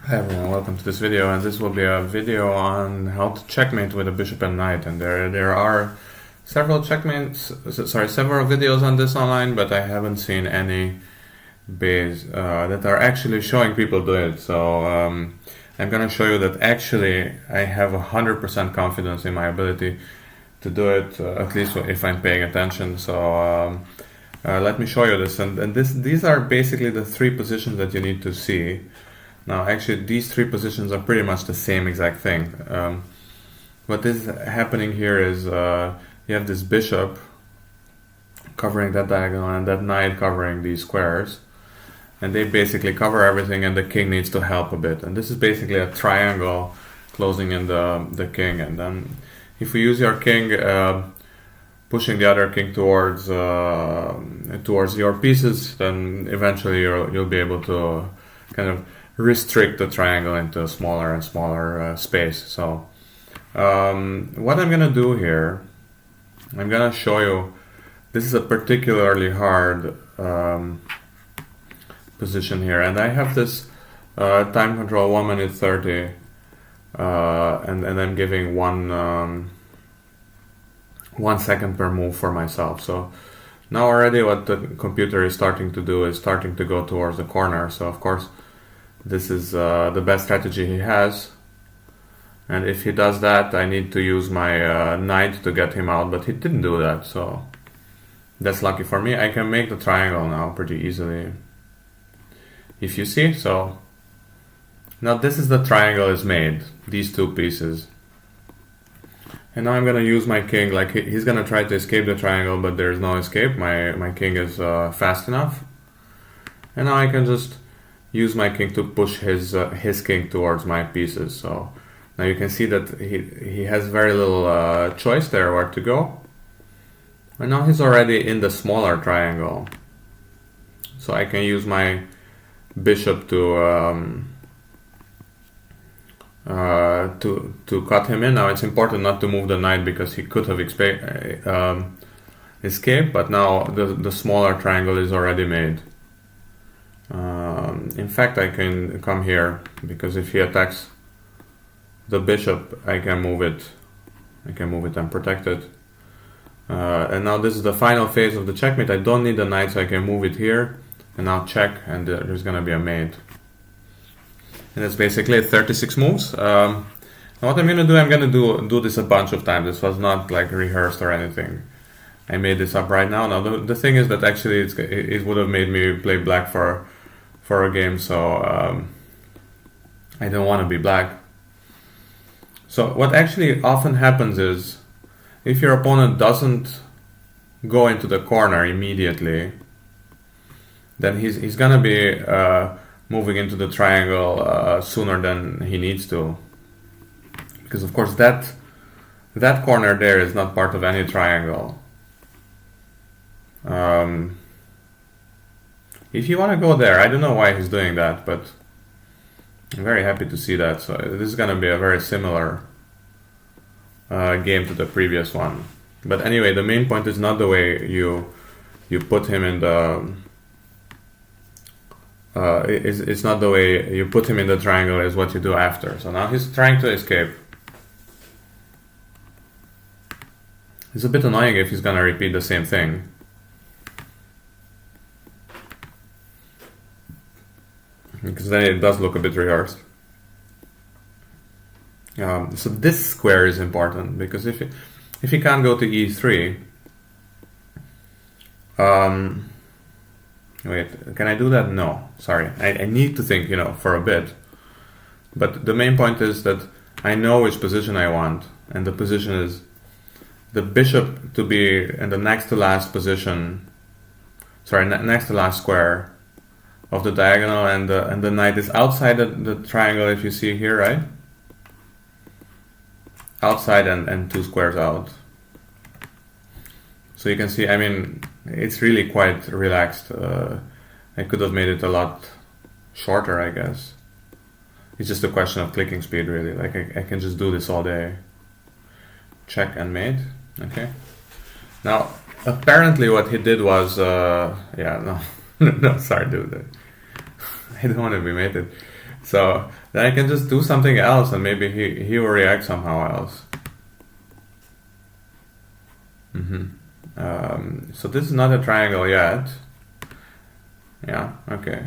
Hi everyone, welcome to this video, and this will be a video on how to checkmate with a bishop and knight. And there are several several videos on this online, but I haven't seen any that are actually showing people do it. So I'm gonna show you that actually I have 100% confidence in my ability to do it, at least if I'm paying attention. So let me show you this, and these are basically the three positions that you need to see. Now, actually, these three positions are pretty much the same exact thing. What is happening here is you have this bishop covering that diagonal and that knight covering these squares, and they basically cover everything, and the king needs to help a bit. And this is basically a triangle closing in the king. And then if we use your king, pushing the other king towards your pieces, then eventually you'll be able to kind of restrict the triangle into a smaller and smaller space. So what I'm gonna do here, I'm gonna show you, this is a particularly hard position here, and I have this time control 1 minute 30, and I'm giving 1 second per move for myself. So now already what the computer is starting to do is starting to go towards the corner. So of course this is the best strategy he has, and if he does that, I need to use my knight to get him out, but he didn't do that, so that's lucky for me. I can make the triangle now pretty easily, if you see. So now this is the triangle is made, these two pieces, and now I'm gonna use my king. Like, he's gonna try to escape the triangle, but there's no escape. My king is fast enough, and now I can just use my king to push his king towards my pieces. So now you can see that he has very little choice there where to go, and now he's already in the smaller triangle. So I can use my bishop to cut him in. Now it's important not to move the knight because he could have escaped, but now the smaller triangle is already made. In fact, I can come here, because if he attacks the bishop, I can move it and protect it. And now this is the final phase of the checkmate. I don't need the knight, so I can move it here, and now check, and there's gonna be a mate. And that's basically 36 moves. Now what I'm gonna do, I'm gonna do this a bunch of times. This was not like rehearsed or anything. I made this up right now. Now the thing is that actually it would have made me play black for a game, so I don't want to be black. So what actually often happens is, if your opponent doesn't go into the corner immediately, then he's gonna be moving into the triangle sooner than he needs to, because of course that corner there is not part of any triangle. If you want to go there, I don't know why he's doing that, but I'm very happy to see that. So this is going to be a very similar game to the previous one. But anyway, the main point is not the way you put him in the it's not the way you put him in the triangle, is what you do after. So now he's trying to escape. It's a bit annoying if he's going to repeat the same thing, because then it does look a bit rehearsed. So this square is important, because if you can't go to e3, wait, can I do that? No, sorry. I need to think, for a bit. But the main point is that I know which position I want, and the position is the bishop to be in the next to last position. Sorry, next to last square of the diagonal, and the knight is outside the triangle, if you see here, right? Outside and 2 squares out. So you can see, I mean, it's really quite relaxed. I could have made it a lot shorter, I guess. It's just a question of clicking speed, really. Like, I can just do this all day. Check and mate. Okay. Now, apparently what he did was, yeah, no, no, sorry, dude. I don't want to be mated. So then I can just do something else and maybe he will react somehow else. So this is not a triangle yet. Yeah, okay.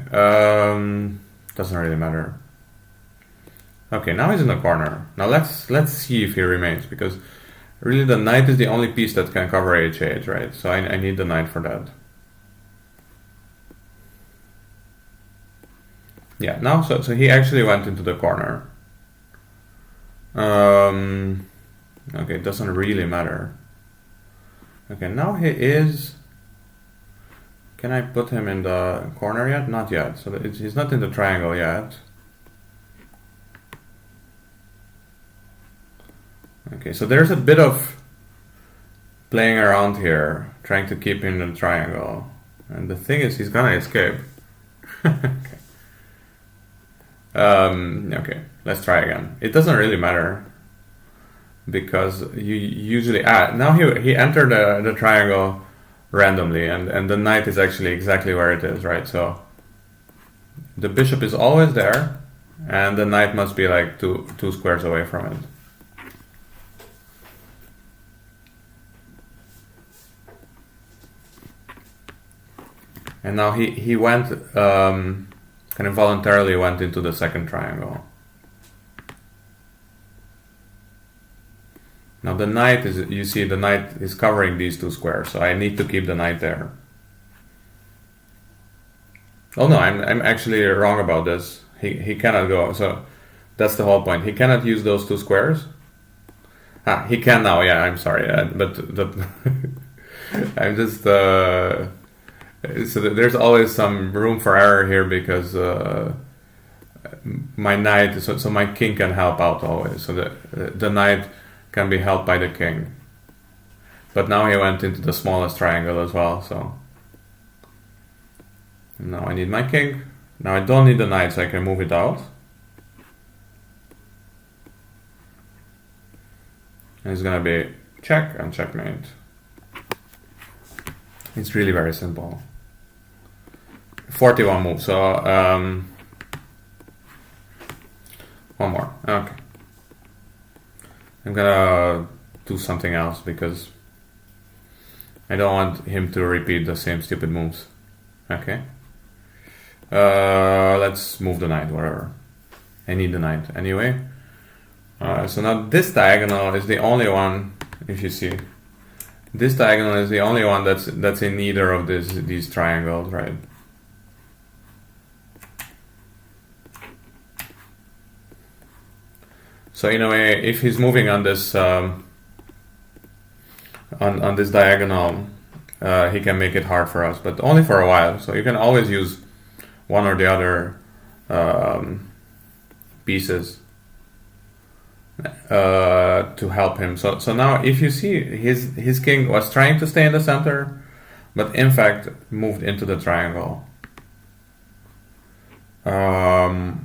Doesn't really matter. Okay, now he's in the corner. Now let's see if he remains, because really the knight is the only piece that can cover HH, right? So I need the knight for that. Yeah, now so he actually went into the corner. Okay, it doesn't really matter. Okay, now he is... Can I put him in the corner yet? Not yet. So he's not in the triangle yet. Okay, so there's a bit of playing around here, trying to keep him in the triangle. And the thing is, he's gonna escape. Okay. Okay, let's try again. It doesn't really matter, because you usually... now he entered the triangle randomly, and the knight is actually exactly where it is, right? So the bishop is always there, and the knight must be like two squares away from it. And now he went, kind of voluntarily went into the second triangle. Now the knight is, you see the knight is covering these two squares, so I need to keep the knight there. Oh no, I'm actually wrong about this. He cannot go, so that's the whole point. He cannot use those two squares. He can now, yeah, I'm sorry, but I'm just... so there's always some room for error here, because my knight, so my king can help out always. So the knight can be helped by the king. But now he went into the smallest triangle as well, so now I need my king. Now I don't need the knight, so I can move it out. And it's gonna be check and checkmate. It's really very simple. 41 moves, so one more. Okay. I'm gonna do something else, because I don't want him to repeat the same stupid moves. Okay. Let's move the knight, whatever. I need the knight anyway. So now this diagonal is the only one, if you see. This diagonal is the only one that's in neither of these triangles, right? So in a way, if he's moving on this on this diagonal, he can make it hard for us, but only for a while. So you can always use one or the other pieces to help him. So now, if you see, his king was trying to stay in the center, but in fact moved into the triangle. Okay.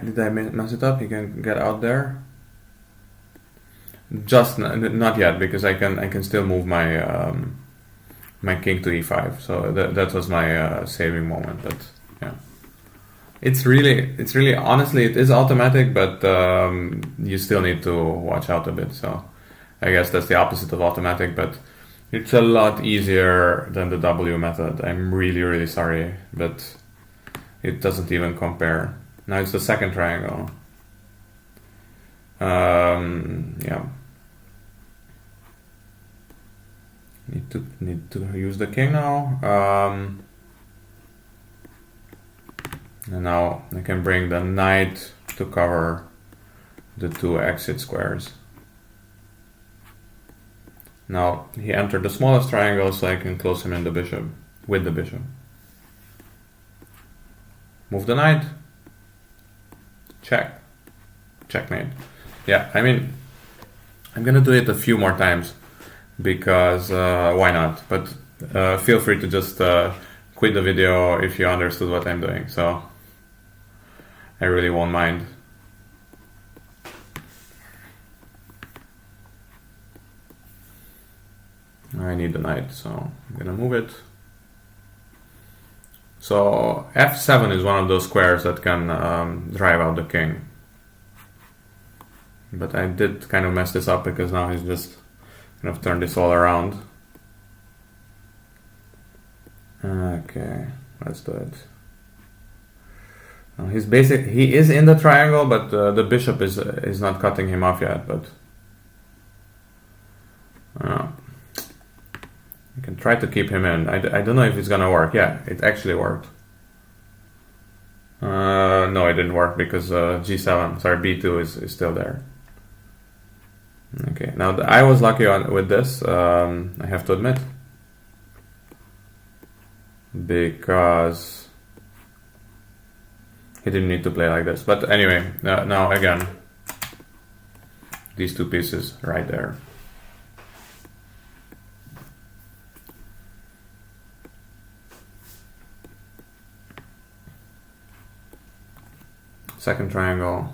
Did I mess it up? He can get out there. Just not yet, because I can still move my my king to e5. So that was my saving moment. But yeah, it's really honestly, it is automatic, but you still need to watch out a bit. So I guess that's the opposite of automatic, but it's a lot easier than the W method. I'm really sorry, but it doesn't even compare. Now it's the second triangle. Yeah. Need to use the king now. And now I can bring the knight to cover the two exit squares. Now he entered the smallest triangle, so I can close him in the bishop with the bishop. Move the knight. Check. Checkmate. Yeah, I mean, I'm gonna do it a few more times, because why not? But feel free to just quit the video if you understood what I'm doing. So I really won't mind. I need the knight, so I'm gonna move it. So f7 is one of those squares that can drive out the king. But I did kind of mess this up because now he's just kind of turned this all around. Okay, let's do it. He is in the triangle, but the bishop is not cutting him off yet. But you can try to keep him in. I don't know if it's gonna work. Yeah, it actually worked. No, it didn't work because g7, sorry, b2 is still there. Okay, now I was lucky with this, I have to admit. Because he didn't need to play like this. But anyway, now again, these two pieces right there. Second triangle.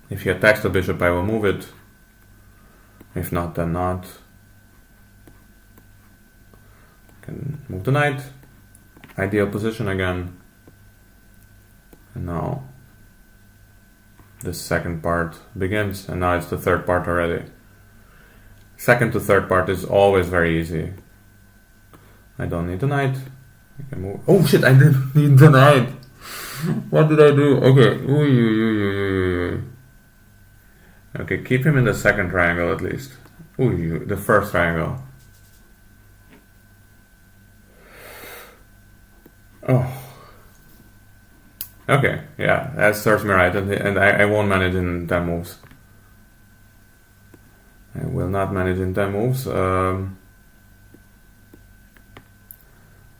If he attacks the bishop, I will move it. If not, then not. Can move the knight. Ideal position again. And now this second part begins, and now it's the third part already. Second to third part is always very easy. I don't need the knight. I can move. Oh shit! I didn't need the knight. What did I do? Okay. Okay, keep him in the second triangle at least. The first triangle. Oh. Okay, yeah, that serves me right, and I won't manage in 10 moves. I will not manage in 10 moves. And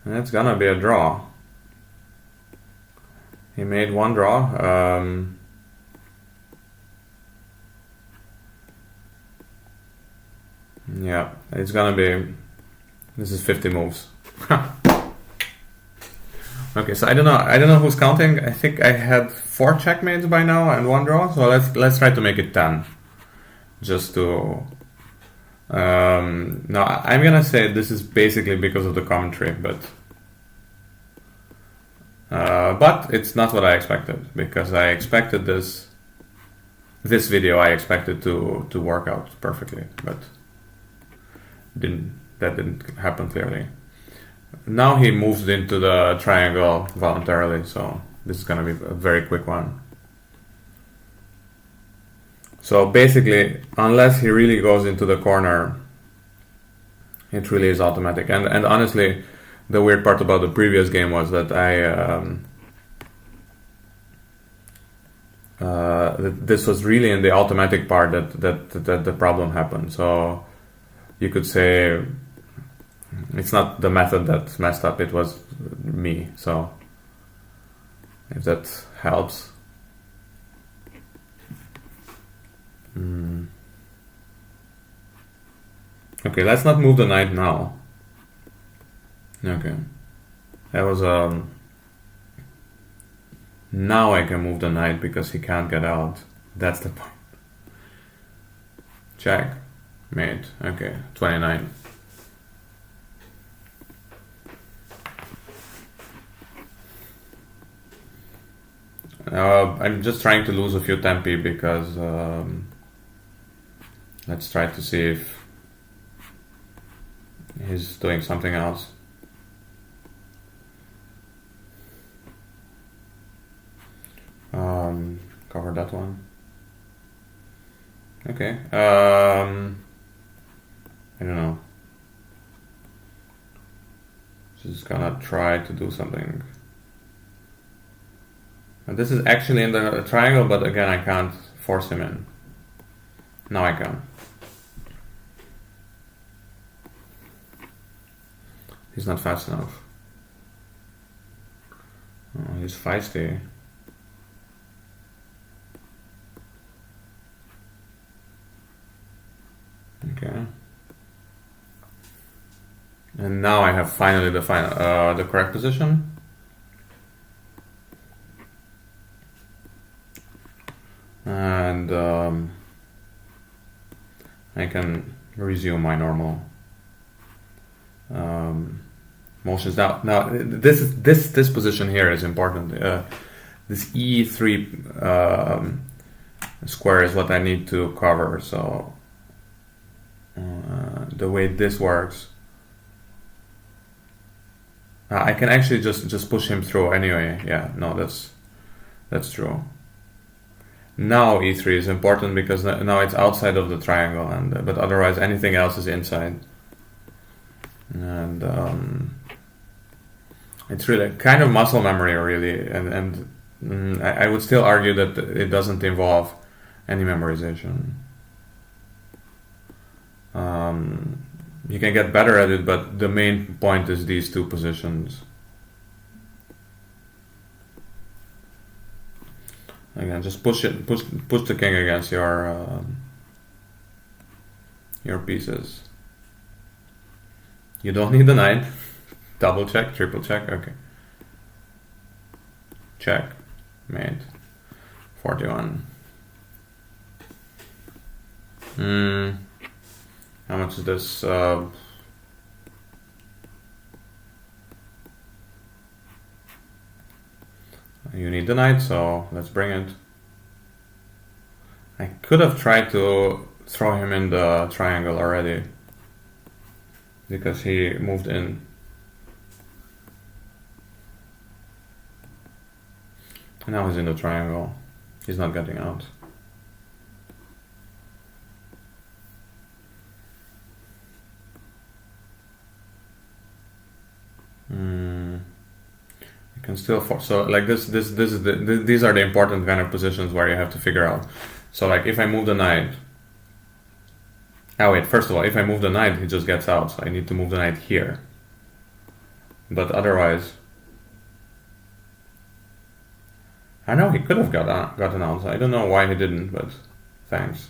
it's gonna be a draw. He made one draw. Yeah, it's gonna be. This is 50 moves. Okay, so I don't know who's counting. I think I had 4 checkmates by now and 1 draw. So let's try to make it 10. Just to. No, I'm gonna say this is basically because of the commentary, but it's not what I expected, because I expected this video I expected to work out perfectly, but that didn't happen clearly. Now he moves into the triangle voluntarily, so this is gonna be a very quick one. So basically, unless he really goes into the corner, it really is automatic. And honestly, the weird part about the previous game was that this was really in the automatic part that the problem happened. So you could say it's not the method that messed up, it was me. So if that helps. Okay, let's not move the knight now. Okay, that was now I can move the knight because he can't get out. That's the point. Check, mate. Okay, 29. I'm just trying to lose a few tempi because let's try to see if he's doing something else. Cover that one. Okay. I don't know. Just gonna try to do something. And this is actually in the triangle, but again, I can't force him in. Now I can. He's not fast enough. Oh, he's feisty. Okay. And now I have finally the correct position. And I can resume my normal motions. Now this position here is important. This E3 square is what I need to cover. So the way this works, I can actually just push him through anyway. Yeah, no, that's true. Now E3 is important because now it's outside of the triangle, and but otherwise anything else is inside. And it's really kind of muscle memory, really, and I would still argue that it doesn't involve any memorization. You can get better at it, but the main point is these two positions. Again, just push the king against your pieces. You don't need the knight. Double check, triple check. Okay. Check, mate. 41. How much is this? You need the knight, so let's bring it. I could have tried to throw him in the triangle already, because he moved in. Now he's in the triangle. He's not getting out. You can still force. So like this is these are the important kind of positions where you have to figure out. So like if I move the knight. Oh wait, first of all, if I move the knight, he just gets out. So I need to move the knight here. But otherwise, I know he could have gotten out. So I don't know why he didn't, but thanks.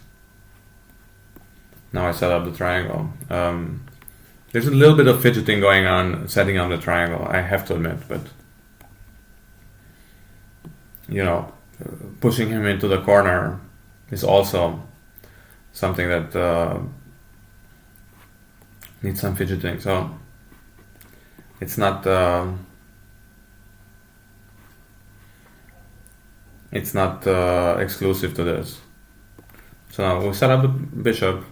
Now I set up the triangle. There's a little bit of fidgeting going on setting up the triangle, I have to admit, but you know, pushing him into the corner is also something that needs some fidgeting. So it's not exclusive to this. So now we set up the bishop,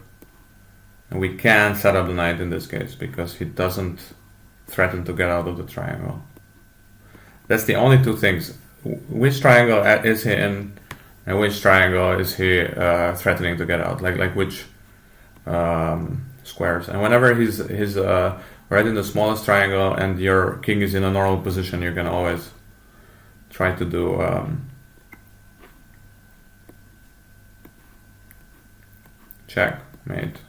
and we can set up the knight in this case because he doesn't threaten to get out of the triangle. That's the only two things. Which triangle is he in, and which triangle is he threatening to get out? Like which squares? And whenever he's right in the smallest triangle and your king is in a normal position, you can always try to do checkmate.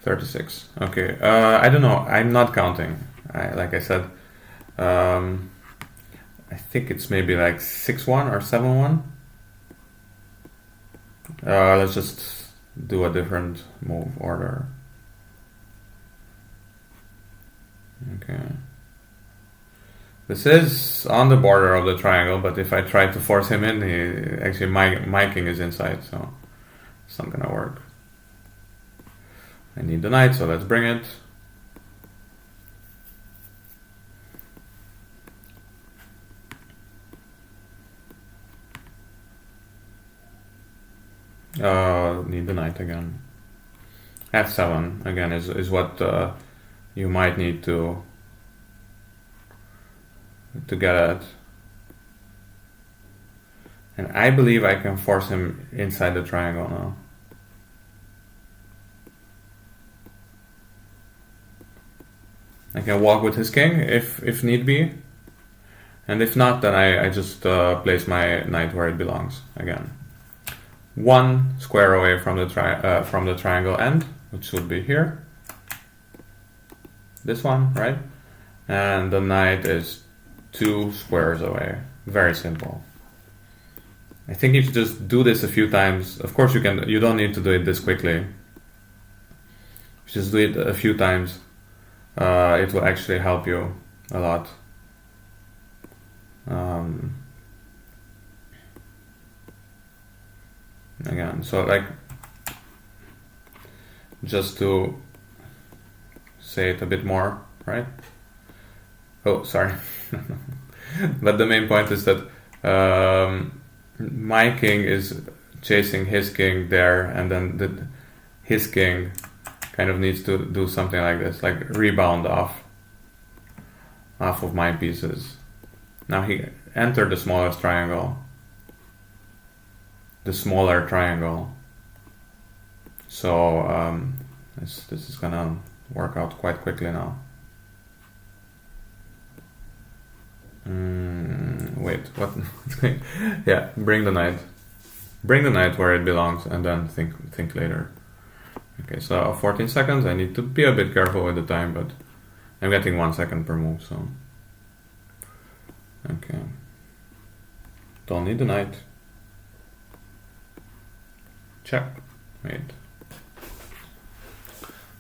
36. Okay. I don't know. I'm not counting. Like I said, I think it's maybe like 6-1 or 7-1. Let's just do a different move order. Okay. This is on the border of the triangle, but if I try to force him in, actually my king is inside, so it's not gonna work. I need the knight, so let's bring it. Need the knight again. F7 again is what you might need to get at. And I believe I can force him inside the triangle now. I can walk with his king if need be, and if not, then I just place my knight where it belongs again. One square away from the triangle end, which would be here. This one, right? And the knight is 2 squares away. Very simple. I think if you just do this a few times, of course you don't need to do it this quickly. Just do it a few times. It will actually help you a lot. Again, so like, just to say it a bit more, right? Oh, sorry. But the main point is that my king is chasing his king there, and then his king kind of needs to do something like this, like rebound off of my pieces. Now he entered the smallest triangle, the smaller triangle. So this is gonna work out quite quickly now. Wait, what? Yeah, bring the knight. Bring the knight where it belongs, and then think later. Okay, so 14 seconds. I need to be a bit careful with the time, but I'm getting 1 second per move, so okay. Don't need the knight. Check. Wait.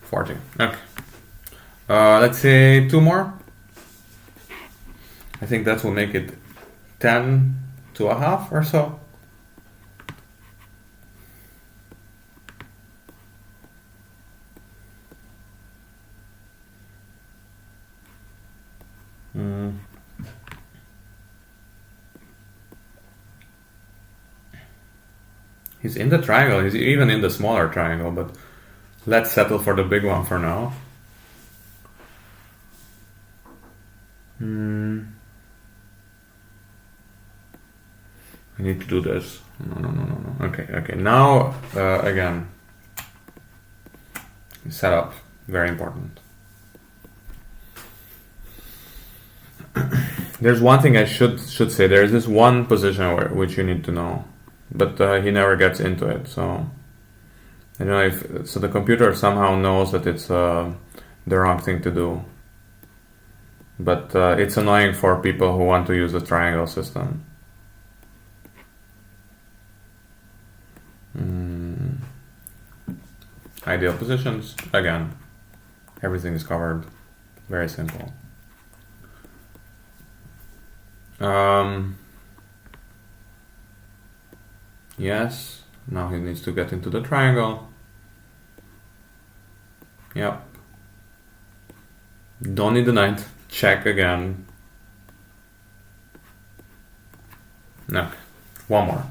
40. Okay. Let's say 2 more. I think that will make it 10 to a half or so. He's in the triangle. He's even in the smaller triangle, but let's settle for the big one for now. I need to do this. No. Okay. Now, again, setup. Very important. There's one thing I should say. There's this one position which you need to know, but he never gets into it. So I don't know if so. The computer somehow knows that it's the wrong thing to do, but it's annoying for people who want to use the triangle system. Ideal positions. Again, everything is covered. Very simple. Yes, now he needs to get into the triangle. Yep. Don't need the knight. Check again. No. One more.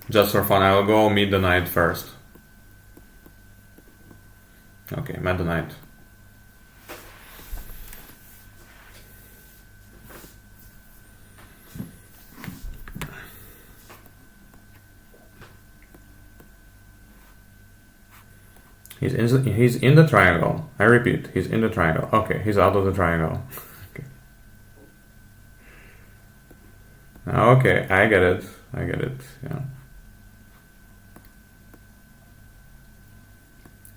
Just for fun, I will go meet the knight first. Okay, met the knight. He's in the triangle. I repeat, he's in the triangle. Okay, he's out of the triangle. Okay, I get it. Yeah.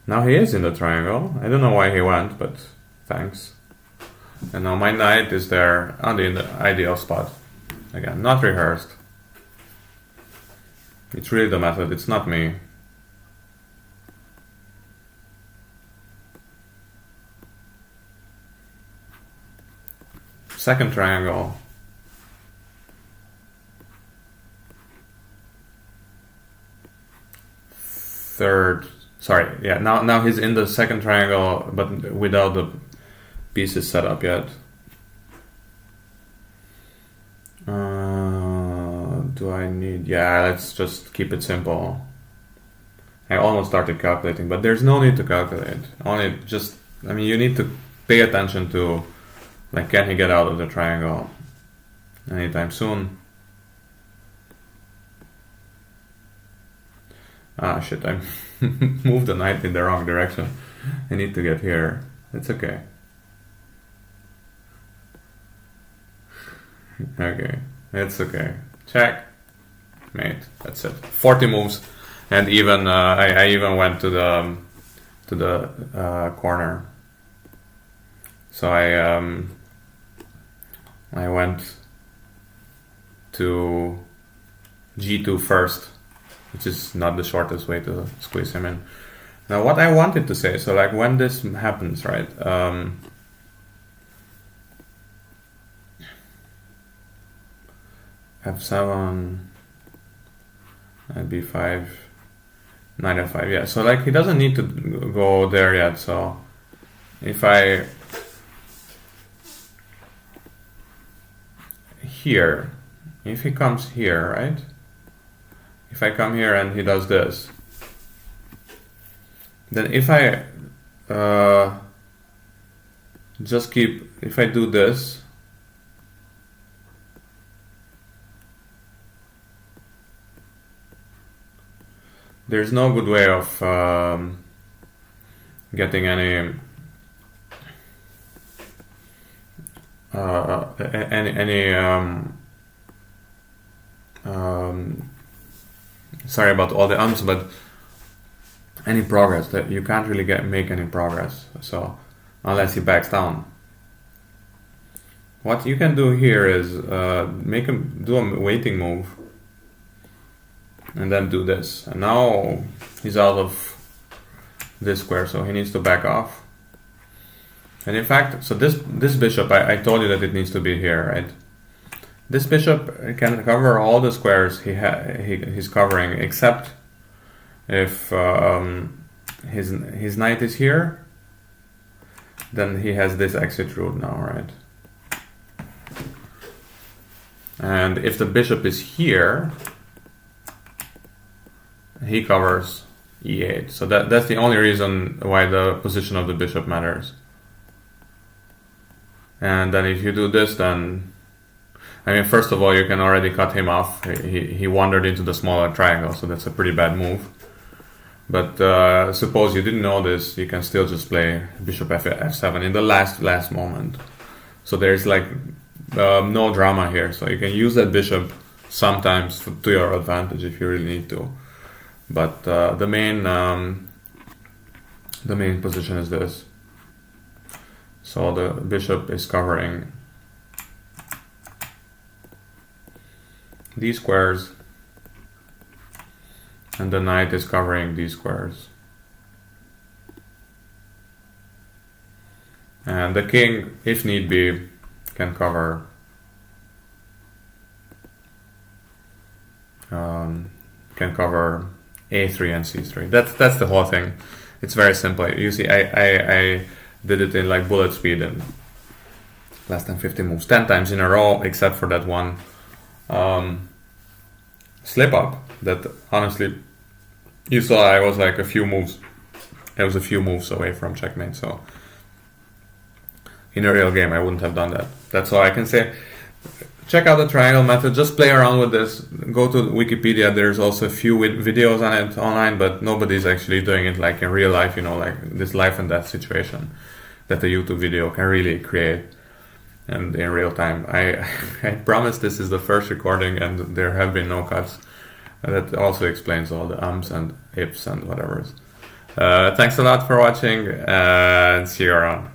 Now he is in the triangle. I don't know why he went, but thanks. And now my knight is there on the ideal spot. Again, not rehearsed. It's really the method, it's not me. Second triangle. Third. Sorry, yeah, now he's in the second triangle, but without the pieces set up yet. Do I need... Yeah, let's just keep it simple. I almost started calculating, but there's no need to calculate. You need to pay attention to, like, can he get out of the triangle anytime soon? Ah, shit, I moved the knight in the wrong direction. I need to get here. It's okay. Okay, it's okay. Check. Mate, that's it. 40 moves, and even I even went to the corner. So I went to G2 first, which is not the shortest way to squeeze him in. Now, what I wanted to say, so like when this happens, right? F7, knight B5, knight f5, yeah. So like he doesn't need to go there yet. So if I here, if he comes here, right? If I come here and he does this, then if I just keep, if I do this, there's no good way of getting any sorry about all the ums, but any progress, that you can't really make any progress. So unless he backs down, what you can do here is make him do a waiting move, and then do this. And now he's out of this square, so he needs to back off. And in fact, so this bishop, I told you that it needs to be here, right? This bishop can cover all the squares he's covering, except if his knight is here, then he has this exit route now, right? And if the bishop is here, he covers e8. So that's the only reason why the position of the bishop matters. And then if you do this, then I mean, first of all, you can already cut him off. He wandered into the smaller triangle, so that's a pretty bad move. But suppose you didn't know this, you can still just play bishop f7 in the last moment. So there's like no drama here. So you can use that bishop sometimes to your advantage if you really need to. But the main position is this. So the bishop is covering these squares, and the knight is covering these squares. And the king, if need be, can cover a3 and c3. That's the whole thing. It's very simple. You see, I did it in like bullet speed in less than 50 moves, 10 times in a row, except for that one slip up that honestly you saw. I was like a few moves away from checkmate. So in a real game I wouldn't have done that. That's all I can say. Check out the triangle method, just play around with this. Go to Wikipedia, there's also a few videos on it online, but nobody's actually doing it like in real life, like this life and death situation that a YouTube video can really create. And in real time, I promise this is the first recording and there have been no cuts. That also explains all the ums and ifs and whatevers. Thanks a lot for watching, and see you around.